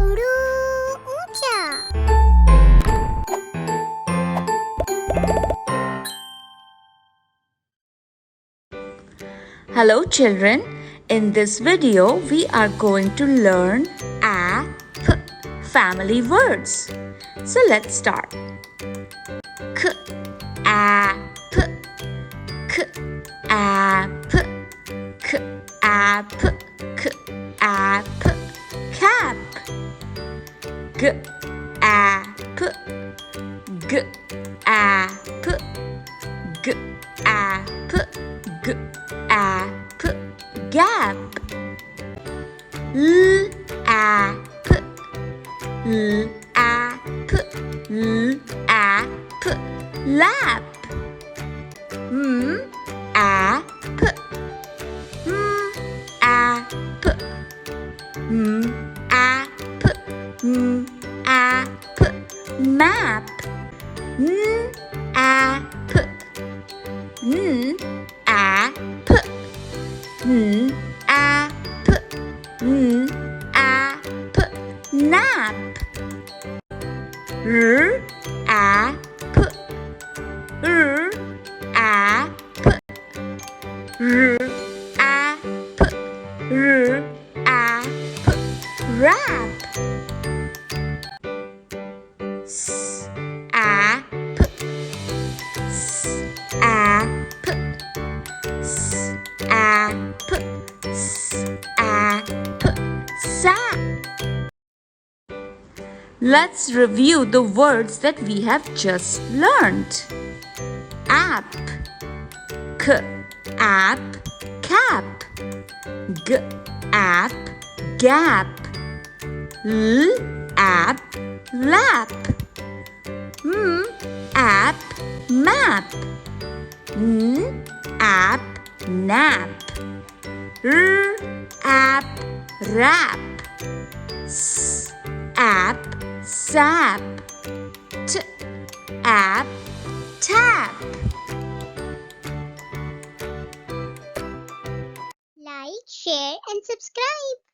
उड़ू ऊंचा। Hello children, in this video we are going to learn family words. So let's start. K, a, p, k, a, p, k, a, p, k, a, p, cap. G, a, p, g, a, p, g, a, p, g, a, p, gap. L, a, p, l, a, p, l, a, p, lap. M, a, p, m, a, p, m, a, p, m, a, p, map. N, a, p, n, a, p, n, a, p, n, a, p, nap. R, a, p, r, a, p, r, a, p, r, a, p, wrap. S, a, p, s, a, p, s, a, p, s, a, p, sap. Let's review the words that we have just learned. App, k, app, cap. G, app, gap. L, app, lap. M, app, map. N, app, nap. R, app, wrap. S, app, sap. T, app, tap. Like, share and subscribe.